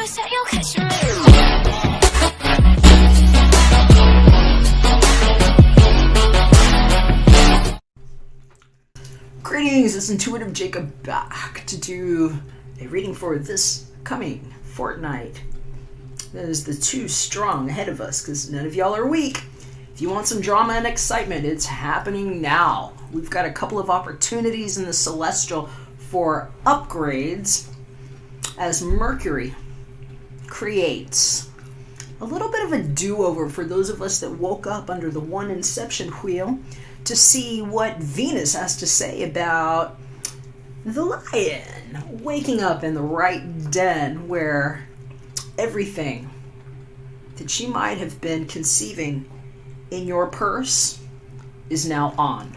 promise that you'll catch me. Greetings, it's Intuitive Jacob back to do a reading for this coming Fortnite. That is the too strong ahead of us because none of y'all are weak. If you want some drama and excitement, it's happening now. We've got a couple of opportunities in the Celestial for upgrades as Mercury creates a little bit of a do-over for those of us that woke up under the one inception wheel to see what Venus has to say about the lion waking up in the right den where everything that she might have been conceiving in your purse is now on.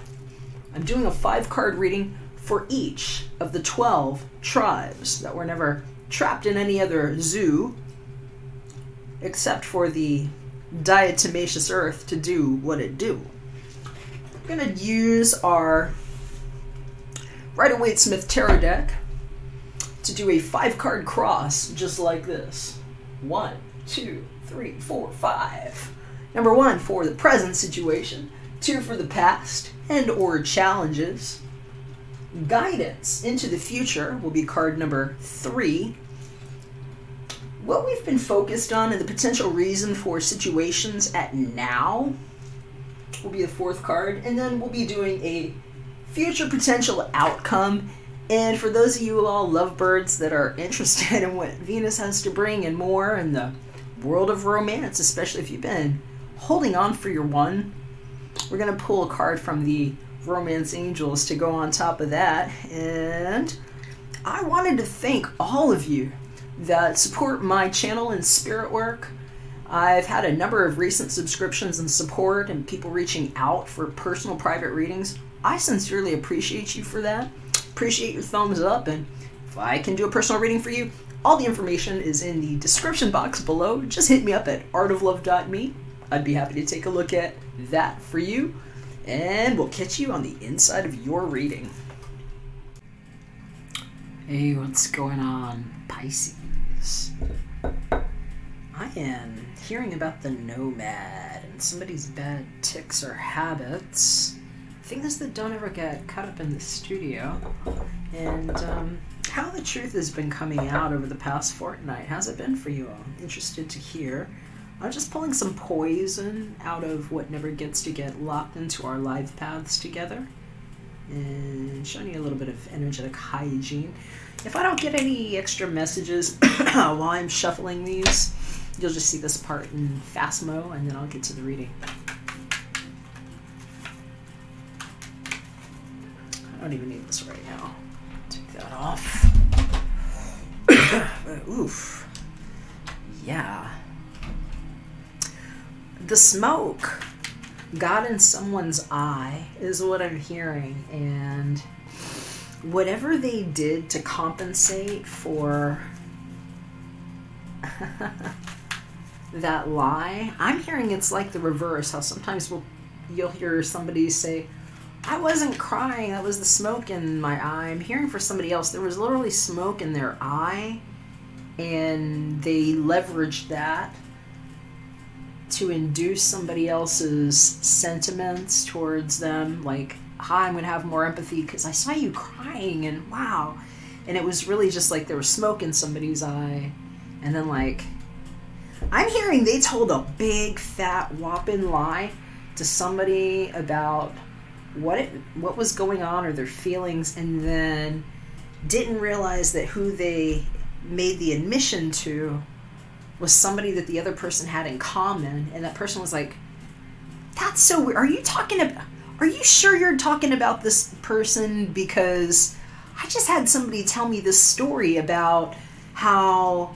I'm doing a 5-card reading for each of the 12 tribes that were never trapped in any other zoo except for the diatomaceous earth to do what it do. We're going to use our Rider-Waite-Smith tarot deck to do a 5-card cross just like this. 1, 2, 3, 4, 5. Number 1 for the present situation, 2 for the past and or challenges. Guidance into the future will be card number 3. What we've been focused on and the potential reason for situations at now will be the 4th card, and then we'll be doing a future potential outcome. And for those of you all lovebirds that are interested in what Venus has to bring and more in the world of romance, especially if you've been holding on for your one, we're going to pull a card from the Romance Angels to go on top of that. And I wanted to thank all of you that support my channel and spirit work. I've had a number of recent subscriptions and support and people reaching out for personal private readings. I sincerely appreciate you for that. Appreciate your thumbs up, and if I can do a personal reading for you, all the information is in the description box below. Just hit me up at artoflove.me. I'd be happy to take a look at that for you, and we'll catch you on the inside of your reading. Hey, what's going on, Pisces? I am hearing about the nomad and somebody's bad tics or habits. Things that don't ever get cut up in the studio. And how the truth has been coming out over the past fortnight. How's it been for you all? Interested to hear. I'm just pulling some poison out of what never gets to get locked into our life paths together. And showing you a little bit of energetic hygiene. If I don't get any extra messages while I'm shuffling these, you'll just see this part in fast mo, and then I'll get to the reading. I don't even need this right now. Take that off. Oof. Yeah. The smoke got in someone's eye is what I'm hearing, and whatever they did to compensate for that lie, I'm hearing it's like the reverse. How sometimes you'll hear somebody say, I wasn't crying, that was the smoke in my eye. I'm hearing for somebody else, there was literally smoke in their eye, and they leveraged that to induce somebody else's sentiments towards them, like, hi, I'm gonna have more empathy because I saw you crying, and wow. And it was really just like there was smoke in somebody's eye, and then like, I'm hearing they told a big fat whopping lie to somebody about what was going on or their feelings, and then didn't realize that who they made the admission to was somebody that the other person had in common, and that person was like, that's so weird. Are you sure you're talking about this person? Because I just had somebody tell me this story about how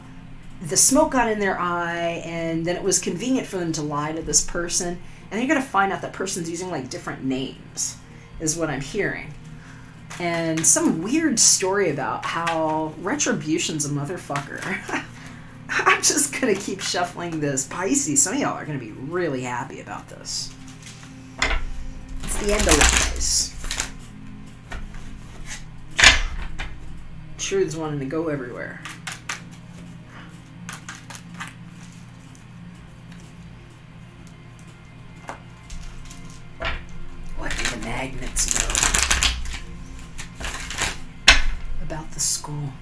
the smoke got in their eye, and then it was convenient for them to lie to this person, and you're gonna find out that person's using like different names, is what I'm hearing. And some weird story about how retribution's a motherfucker. I'm just gonna keep shuffling this. Pisces, some of y'all are gonna be really happy about this. It's the end of lies. Truths wanting to go everywhere. the school.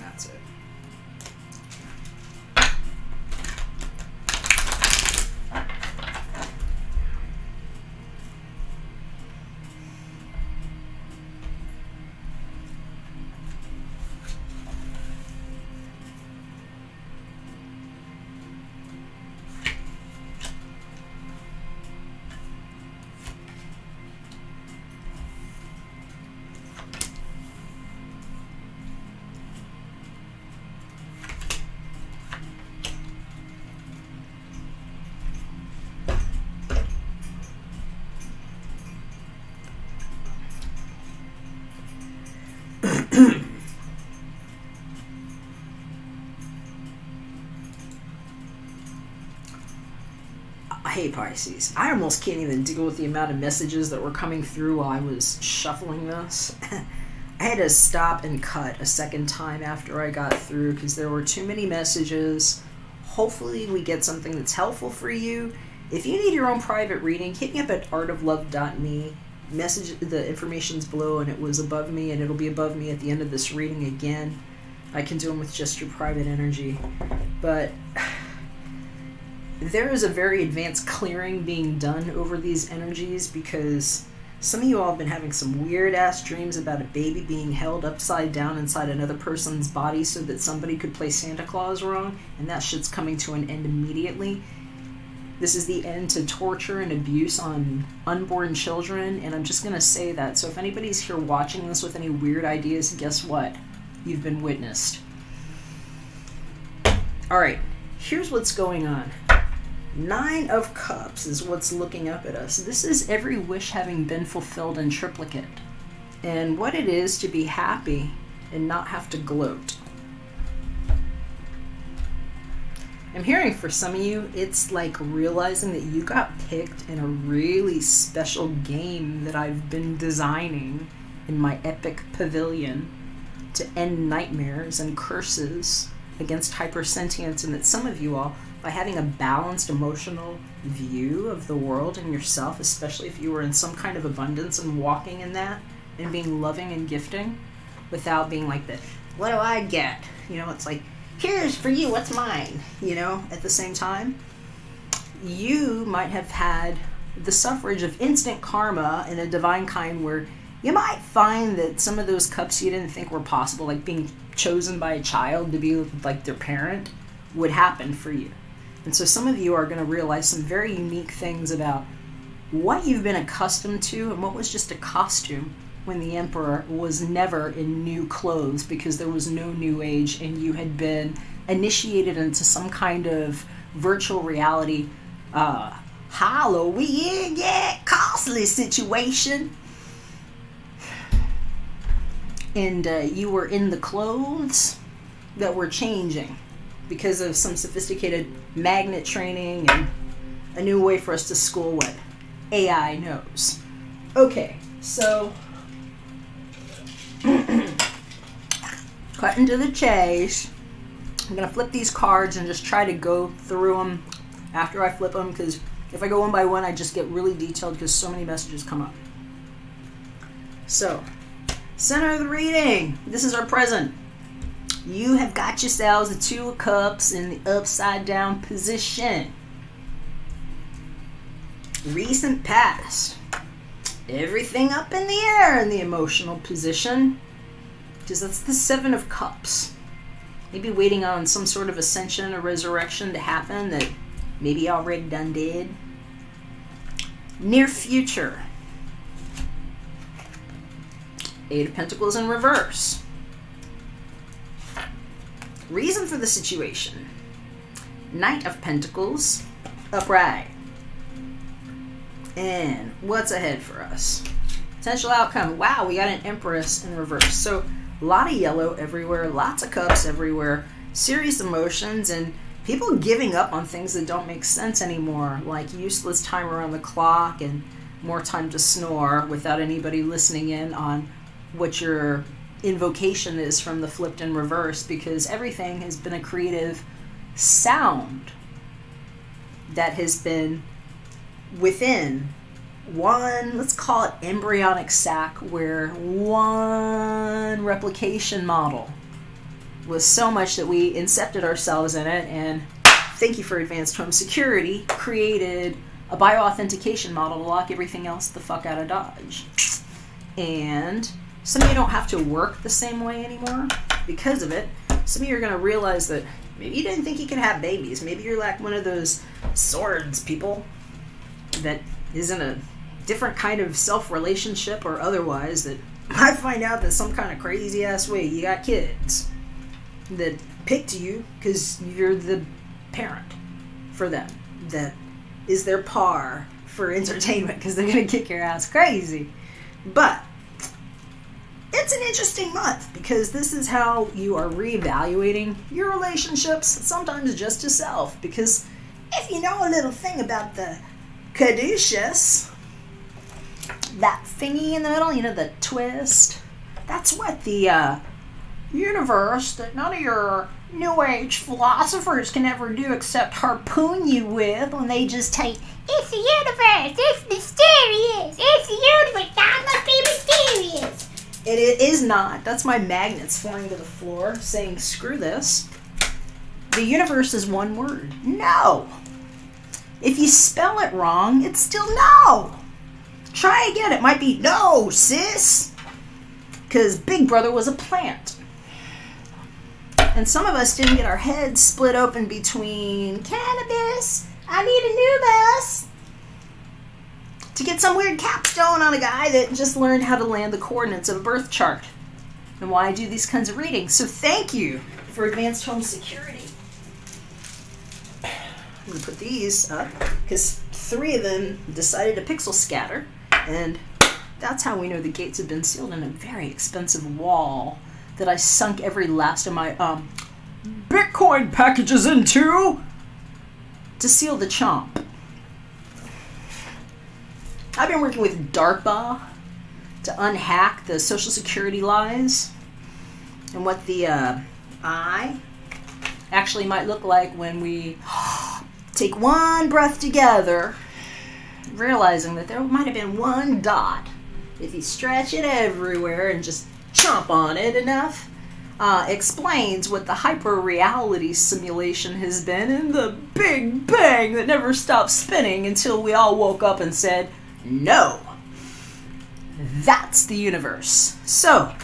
That's it. Hey Pisces, I almost can't even deal with the amount of messages that were coming through while I was shuffling this. I had to stop and cut a second time after I got through because there were too many messages. Hopefully we get something that's helpful for you. If you need your own private reading, hit me up at artoflove.me. Message, the information's below and it was above me, and it'll be above me at the end of this reading again. I can do them with just your private energy. But there is a very advanced clearing being done over these energies because some of you all have been having some weird ass dreams about a baby being held upside down inside another person's body so that somebody could play Santa Claus wrong, and that shit's coming to an end immediately. This is the end to torture and abuse on unborn children, and I'm just gonna say that. So if anybody's here watching this with any weird ideas, guess what? You've been witnessed. Alright, here's what's going on. 9 of Cups is what's looking up at us. This is every wish having been fulfilled in triplicate. And what it is to be happy and not have to gloat. I'm hearing for some of you, it's like realizing that you got picked in a really special game that I've been designing in my epic pavilion to end nightmares and curses against hypersentience, and that some of you all, by having a balanced emotional view of the world and yourself, especially if you were in some kind of abundance and walking in that and being loving and gifting without being like the, what do I get? You know, it's like, here's for you, what's mine? You know, at the same time, you might have had the suffrage of instant karma in a divine kind where you might find that some of those cups you didn't think were possible, like being chosen by a child to be like their parent, would happen for you. And so some of you are going to realize some very unique things about what you've been accustomed to and what was just a costume when the Emperor was never in new clothes because there was no new age and you had been initiated into some kind of virtual reality Halloween, yeah, costly situation. And you were in the clothes that were changing because of some sophisticated magnet training and a new way for us to school with. AI knows. Okay, so cutting to the chase. I'm going to flip these cards and just try to go through them after I flip them, because if I go one by one, I just get really detailed because so many messages come up. So, center of the reading. This is our present. You have got yourselves the Two of Cups in the upside down position. Recent past. Everything up in the air in the emotional position, because that's the Seven of Cups. Maybe waiting on some sort of ascension or resurrection to happen that maybe already done did. Near future. Eight of Pentacles in reverse. Reason for the situation. Knight of Pentacles upright. And what's ahead for us? Potential outcome. Wow, we got an Empress in reverse. So a lot of yellow everywhere, lots of cups everywhere, serious emotions, and people giving up on things that don't make sense anymore, like useless time around the clock and more time to snore without anybody listening in on what your invocation is from the flipped in reverse, because everything has been a creative sound that has been within one, let's call it embryonic sac, where one replication model was so much that we incepted ourselves in it, and thank you for advanced home security, created a bioauthentication model to lock everything else the fuck out of Dodge. And some of you don't have to work the same way anymore because of it. Some of you are going to realize that maybe you didn't think you could have babies. Maybe you're like one of those swords people that is in a different kind of self-relationship or otherwise, that I find out that some kind of crazy ass way you got kids that picked you because you're the parent for them, that is their par for entertainment because they're going to kick your ass crazy. But it's an interesting month because this is how you are reevaluating your relationships, sometimes just yourself, because if you know a little thing about the caduceus, that thingy in the middle, you know, the twist, that's what the universe, that none of your new age philosophers can ever do except harpoon you with when they just take, it's the universe, it's mysterious, it's the universe, that must be mysterious. It is not. That's my magnets flying to the floor saying, screw this. The universe is one word. No. If you spell it wrong, it's still no. Try again. It might be no, sis. Because Big Brother was a plant. And some of us didn't get our heads split open between cannabis, I need a new bus, to get some weird capstone on a guy that just learned how to land the coordinates of a birth chart. And why I do these kinds of readings. So thank you for advanced home security. I'm going to put these up because 3 of them decided to pixel scatter. And that's how we know the gates have been sealed in a very expensive wall that I sunk every last of my Bitcoin packages into to seal the chomp. I've been working with DARPA to unhack the Social Security lies and what the eye actually might look like when we take one breath together, realizing that there might have been one dot. If you stretch it everywhere and just chomp on it enough, explains what the hyper-reality simulation has been in the Big Bang that never stopped spinning until we all woke up and said, no. That's the universe. So,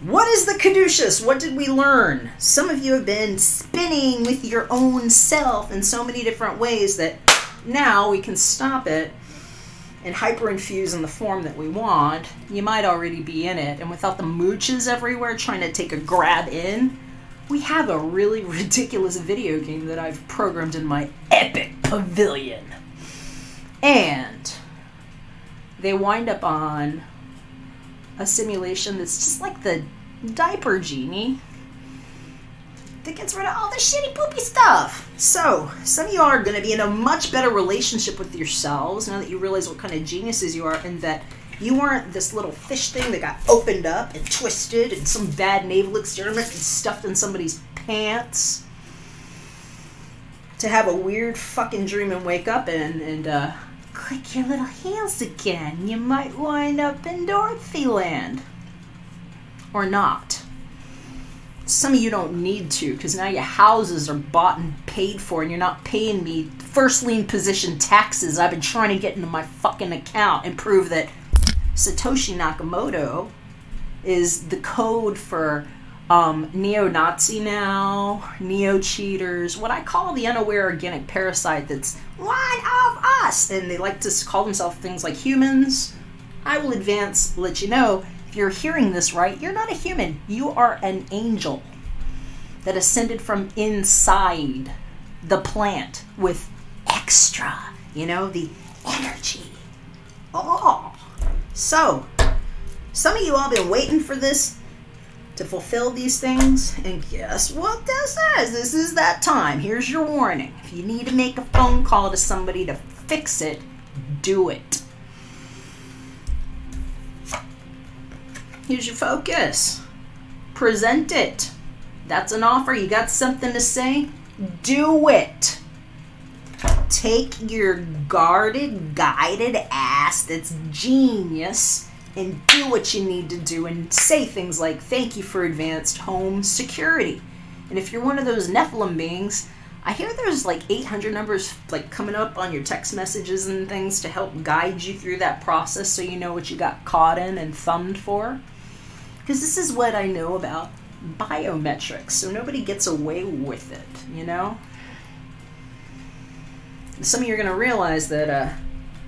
what is the caduceus? What did we learn? Some of you have been spinning with your own self in so many different ways that now we can stop it and hyper-infuse in the form that we want. You might already be in it, and without the mooches everywhere trying to take a grab in, we have a really ridiculous video game that I've programmed in my epic pavilion. And they wind up on a simulation that's just like the diaper genie. that gets rid of all the shitty poopy stuff. So, some of you are going to be in a much better relationship with yourselves now that you realize what kind of geniuses you are, and that you aren't this little fish thing that got opened up and twisted and some bad naval experiment and stuffed in somebody's pants to have a weird fucking dream and wake up and click your little heels again. You might wind up in Dorothy land. Or not. Some of you don't need to, because now your houses are bought and paid for, and you're not paying me first lien position taxes I've been trying to get into my fucking account and prove that Satoshi Nakamoto is the code for neo-Nazi now, neo-cheaters, what I call the unaware organic parasite that's one of us, and they like to call themselves things like humans. I will advance, let you know, if you're hearing this right, you're not a human. You are an angel that ascended from inside the plant with extra, the energy. Oh, so some of you all been waiting for this to fulfill these things, and guess what this is? This is that time. Here's your warning. If you need to make a phone call to somebody to fix it, do it. Here's your focus. Present it. That's an offer. You got something to say? Do it. Take your guarded, guided ass that's genius and do what you need to do and say things like, thank you for advanced home security. And if you're one of those Nephilim beings, I hear there's like 800 numbers like coming up on your text messages and things to help guide you through that process so you know what you got caught in and thumbed for. Because this is what I know about biometrics, so nobody gets away with it, Some of you are going to realize that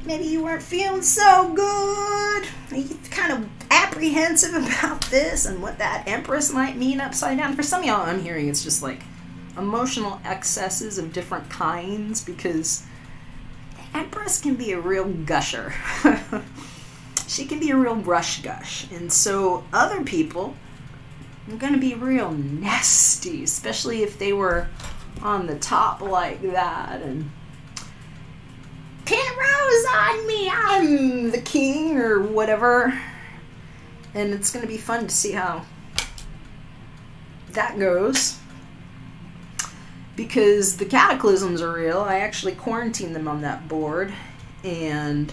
maybe you weren't feeling so good. You're kind of apprehensive about this and what that Empress might mean upside down. For some of y'all, I'm hearing it's just like emotional excesses of different kinds, because the Empress can be a real gusher. She can be a real rush gush. And so other people are going to be real nasty, especially if they were on the top like that and Penrose on me, I'm the king or whatever. And it's going to be fun to see how that goes. Because the cataclysms are real. I actually quarantined them on that board. And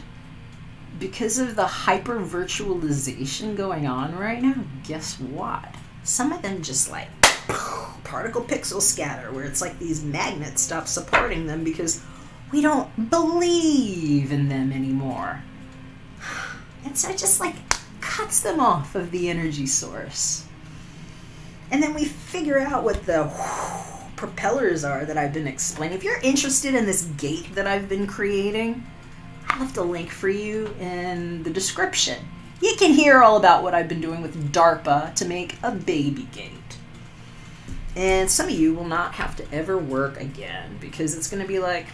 because of the hyper-virtualization going on right now, guess what? Some of them just like particle pixel scatter, where it's like these magnets stop supporting them because we don't believe in them anymore. And so it just like cuts them off of the energy source. And then we figure out what the propellers are that I've been explaining. If you're interested in this gate that I've been creating, I left a link for you in the description. You can hear all about what I've been doing with DARPA to make a baby gate. And some of you will not have to ever work again, because it's going to be like,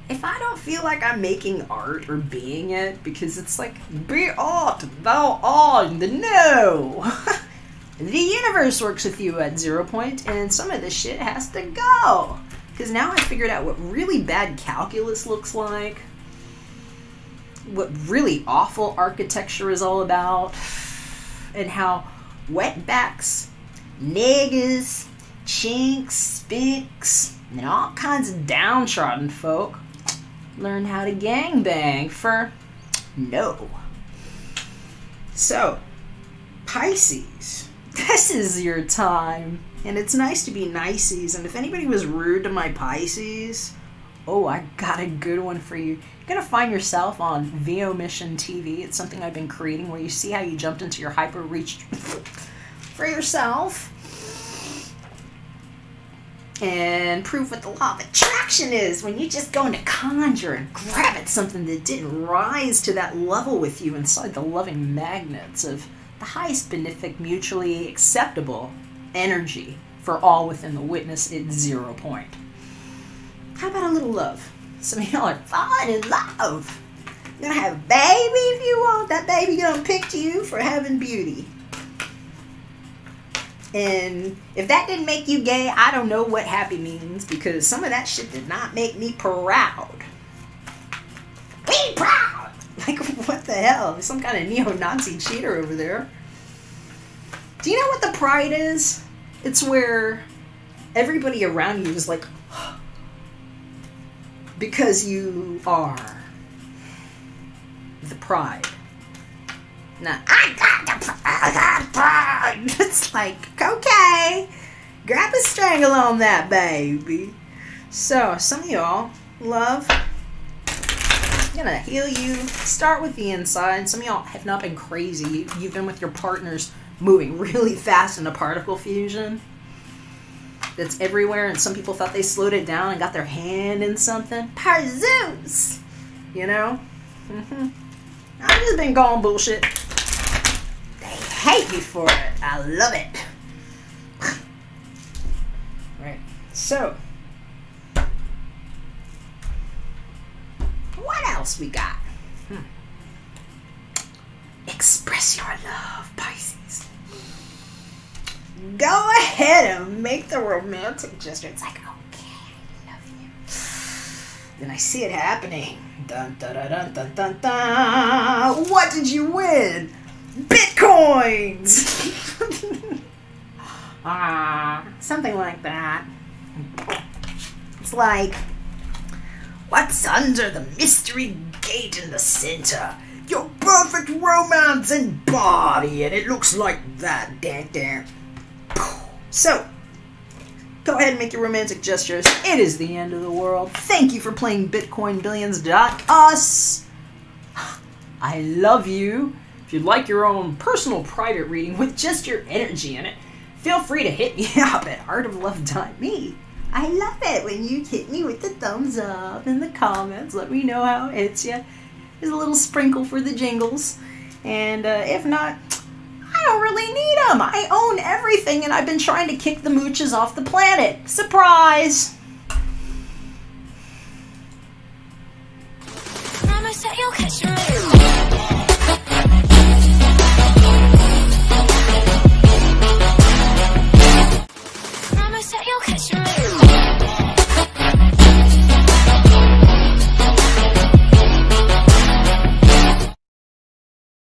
if I don't feel like I'm making art or being it, because it's like, be art, thou art, no. The universe works with you at 0 point, and some of this shit has to go. Because now I figured out what really bad calculus looks like, what really awful architecture is all about, and how wetbacks, niggas, chinks, spinks, and all kinds of downtrodden folk learn how to gangbang for no. So, Pisces, this is your time. And it's nice to be niceys. And if anybody was rude to my Pisces, oh, I got a good one for you. You're going to find yourself on VO Mission TV. It's something I've been creating where you see how you jumped into your hyper reach for yourself. And prove what the law of attraction is when you just go into conjure and grab at something that didn't rise to that level with you inside the loving magnets of the highest benefic, mutually acceptable energy for all within the witness at 0 point. How about a little love? Some of y'all are falling in love. You're gonna have a baby if you want. That baby gonna pick you for having beauty. And if that didn't make you gay, I don't know what happy means, because some of that shit did not make me proud. Be proud! Like, what the hell? Some kind of neo-Nazi cheater over there. Do you know what the pride is? It's where everybody around you is like, because you are the pride. Now, I got pride. It's like, okay, grab a strangle on that, baby. So, some of y'all love, I'm gonna heal you. Start with the inside. Some of y'all have not been crazy. You've been with your partners moving really fast in a particle fusion that's everywhere, and some people thought they slowed it down and got their hand in something. Parzeus! You know? I've just been calling bullshit. They hate me for it. I love it. Right. So, what else we got? Express your love, Pisces. Go ahead and make the romantic gesture. It's like, okay, I love you. Then I see it happening. Dun, dun, dun, dun, dun, dun, dun. What did you win? Bitcoins! Something like that. It's like, what's under the mystery gate in the center? Your perfect romance and body, and it looks like that. Damn, damn. So, go ahead and make your romantic gestures. It is the end of the world. Thank you for playing Bitcoin Billions.us. I love you. If you'd like your own personal private reading with just your energy in it, feel free to hit me up at ARTOFLOVE.me. I love it when you hit me with the thumbs up in the comments. Let me know how it hits you. There's a little sprinkle for the jingles. And if not, I don't really need them. I own everything, and I've been trying to kick the mooches off the planet. Surprise! Promise that you'll catch me.